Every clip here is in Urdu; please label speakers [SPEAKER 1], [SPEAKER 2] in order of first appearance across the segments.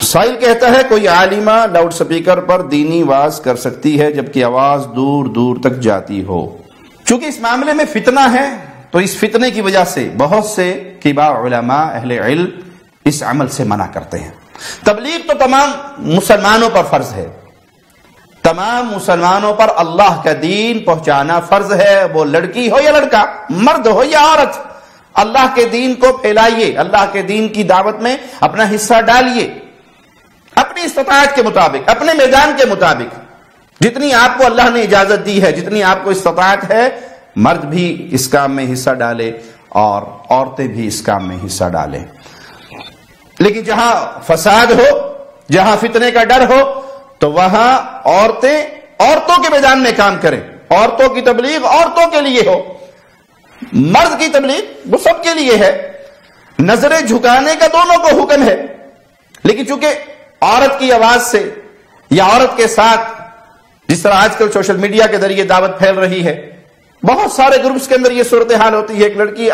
[SPEAKER 1] سائل کہتا ہے کوئی عالمہ لاؤڈ سپیکر پر دینی واز کر سکتی ہے جبکہ آواز دور دور تک جاتی ہو؟ چونکہ اس معاملے میں فتنہ ہے تو اس فتنے کی وجہ سے بہت سے کبار علماء اہل علم اس عمل سے منع کرتے ہیں۔ تبلیغ تو تمام مسلمانوں پر فرض ہے، تمام مسلمانوں پر اللہ کا دین پہنچانا فرض ہے، وہ لڑکی ہو یا لڑکا، مرد ہو یا عورت۔ اللہ کے دین کو پھیلائیے، اللہ کے دین کی دعوت میں اپنا حصہ ڈالیے، اپنی استطاعت کے مطابق، اپنے میدان کے مطابق، جتنی آپ کو اللہ نے اجازت دی ہے، جتنی آپ کو استطاعت ہے، مرد بھی اس کام میں حصہ ڈالے اور عورتیں بھی اس کام میں حصہ ڈالیں۔ لیکن جہاں فساد ہو، جہاں فتنے کا ڈر ہو، تو وہاں عورتیں عورتوں کے میدان میں کام کریں۔ عورتوں کی تبلیغ عورتوں کے لیے ہو، مرد کی تبلیغ وہ سب کے لیے ہے۔ نظریں جھکانے کا دونوں کو حکم ہے، لیکن چونکہ عورت کی آواز سے یا عورت کے ساتھ، جس طرح آج کل سوشل میڈیا کے ذریعے دعوت پھیل رہی ہے، بہت سارے گروپس کے اندر یہ صورتحال ہوتی ہے۔ ایک لڑکی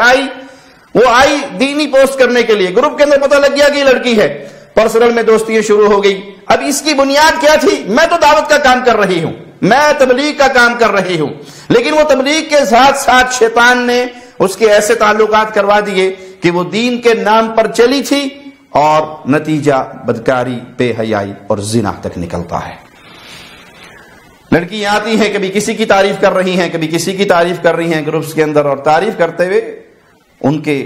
[SPEAKER 1] وہ آئی دینی پوسٹ کرنے کے لیے، گروپ کے اندر پتہ لگ گیا کہ یہ لڑکی ہے، پرسنل میں دوستیاں شروع ہو گئی۔ اب اس کی بنیاد کیا تھی؟ میں تو دعوت کا کام کر رہی ہوں، میں تبلیغ کا کام کر رہی ہوں، لیکن وہ تبلیغ کے ساتھ ساتھ شیطان نے اس کے ایسے تعلقات کروا دیے کہ وہ دین کے نام پر چلی تھی اور نتیجہ بدکاری، بے حیائی اور زنا تک نکلتا ہے۔ لڑکیاں آتی ہیں، کبھی کسی کی تعریف کر رہی ہیں، کبھی کسی کی تعریف کر رہی ہیں گروپس کے اندر، اور تعریف کرتے ہوئے ان کے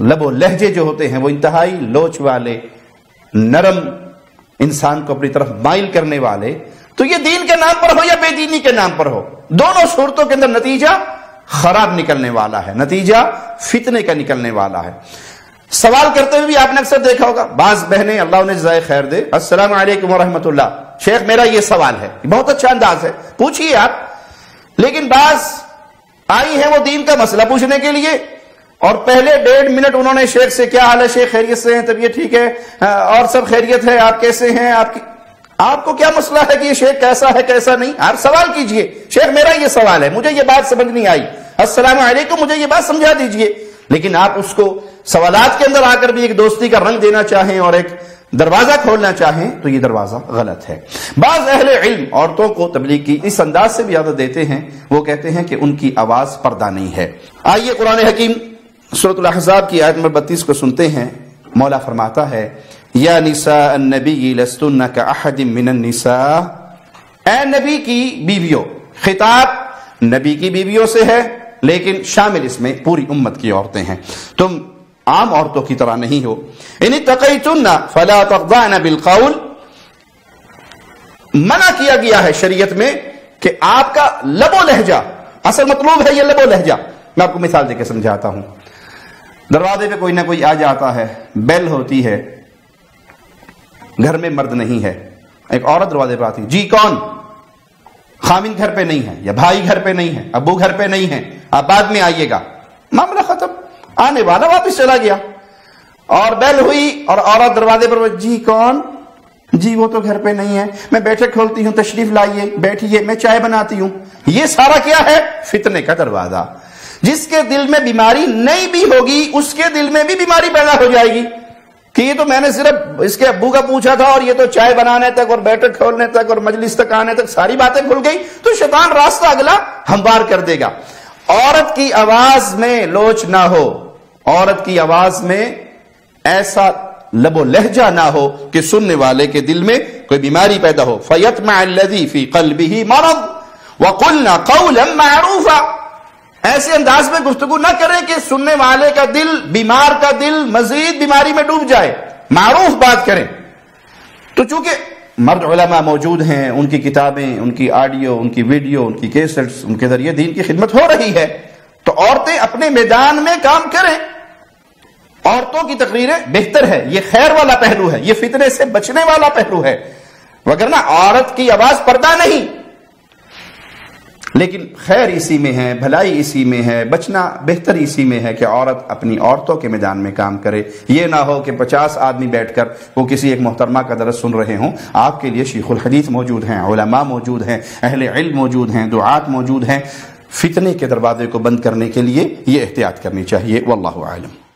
[SPEAKER 1] لب و لہجے جو ہوتے ہیں وہ انتہائی لوچ والے، نرم، انسان کو اپنی طرف مائل کرنے والے۔ تو یہ دین کے نام پر ہو یا بے دینی کے نام پر ہو، دونوں صورتوں کے اندر نتیجہ خراب نکلنے والا ہے، نتیجہ فتنے کا نکلنے والا ہے۔ سوال کرتے ہوئے بھی آپ نے اکثر دیکھا ہوگا، بعض بہنیں، اللہ انہیں جزائے خیر دے، السلام علیکم ورحمۃ اللہ، شیخ میرا یہ سوال ہے۔ بہت اچھا انداز ہے، پوچھیے آپ۔ لیکن بعض آئی ہیں وہ دین کا مسئلہ پوچھنے کے لیے، اور پہلے 1.5 منٹ انہوں نے شیخ سے، کیا حال ہے شیخ، خیریت سے ہیں، طبیعت ٹھیک ہے، اور سب خیریت ہے، آپ کیسے ہیں، آپ کو کیا مسئلہ ہے کہ یہ شیخ کیسا ہے کیسا نہیں؟ آپ سوال کیجئے، شیخ میرا یہ سوال ہے، مجھے یہ بات سمجھ نہیں آئی، السلام علیکم، مجھے یہ بات سمجھا دیجئے۔ لیکن آپ اس کو سوالات کے اندر آ کر بھی ایک دوستی کا رنگ دینا چاہیں اور ایک دروازہ کھولنا چاہیں تو یہ دروازہ غلط ہے۔ بعض اہل علم عورتوں کو تبلیغ کی اس انداز سے بھی اجازت دیتے ہیں، وہ کہتے ہیں کہ ان کی آواز پردہ نہیں ہے۔ آئیے قرآن حکیم سورۃ الاحزاب کی آیت نمبر 32 کو سنتے ہیں۔ مولا فرماتا ہے، یا نساء النبی لستن کاحد من النساء، اے نبی کی بیویوں، خطاب نبی کی بیویوں سے ہے لیکن شامل اس میں پوری امت کی عورتیں ہیں، تم عام عورتوں کی طرح نہیں ہو۔ ان اتقیتن فلا تخضعن بالقول، منع کیا گیا ہے شریعت میں کہ آپ کا لب و لہجہ، اصل مطلوب ہے یہ لب و لہجہ۔ میں آپ کو مثال دے کے سمجھاتا ہوں۔ دروازے پہ کوئی نہ کوئی آ جاتا ہے، بیل ہوتی ہے، گھر میں مرد نہیں ہے، ایک عورت دروازے پہ آتی ہے، جی کون؟ خامن گھر پہ نہیں ہے، یا بھائی گھر پہ نہیں ہے، ابو گھر پہ نہیں ہے، آپ بعد میں آئیے گا، معاملہ ختم، آنے والا واپس چلا گیا۔ اور بیل ہوئی اور عورت دروازے پر، جی کون؟ جی وہ تو گھر پہ نہیں ہے، میں بیٹھک کھولتی ہوں، تشریف لائیے، بیٹھیے، میں چائے بناتی ہوں۔ یہ سارا کیا ہے؟ فتنے کا دروازہ۔ جس کے دل میں بیماری نہیں بھی ہوگی اس کے دل میں بھی بیماری پیدا ہو جائے گی کہ یہ تو میں نے صرف اس کے ابو کا پوچھا تھا اور یہ تو چائے بنانے تک اور بیٹھک کھولنے تک اور مجلس تک آنے تک ساری باتیں کھل گئی، تو شیطان راستہ اگلا ہموار کر دے گا۔ عورت کی آواز میں لوچ نہ ہو، عورت کی آواز میں ایسا لب و لہجہ نہ ہو کہ سننے والے کے دل میں کوئی بیماری پیدا ہو۔ فَيَطْمَعَ الَّذِي فِي قَلْبِهِ مَرَضٌ وَقُلْنَا قَوْلًا مَعْرُوفًا، ایسے انداز میں گفتگو نہ کریں کہ سننے والے کا دل، بیمار کا دل مزید بیماری میں ڈوب جائے، معروف بات کریں۔ تو چونکہ مرد علماء موجود ہیں، ان کی کتابیں، ان کی آڈیو، ان کی ویڈیو، ان کی کیسٹس، ان کے ذریعے دین کی خدمت ہو رہی ہے، تو عورتیں اپنے میدان میں کام کریں۔ عورتوں کی تقریریں بہتر ہے، یہ خیر والا پہلو ہے، یہ فتنے سے بچنے والا پہلو ہے، وگرنہ عورت کی آواز پردہ نہیں۔ لیکن خیر اسی میں ہے، بھلائی اسی میں ہے، بچنا بہتر اسی میں ہے کہ عورت اپنی عورتوں کے میدان میں کام کرے۔ یہ نہ ہو کہ 50 آدمی بیٹھ کر وہ کسی ایک محترمہ کا درس سن رہے ہوں، آپ کے لیے شیخ الحدیث موجود ہیں، علماء موجود ہیں، اہل علم موجود ہیں، دعات موجود ہیں۔ فتنے کے دروازے کو بند کرنے کے لیے یہ احتیاط کرنی چاہیے۔ واللہ اعلم۔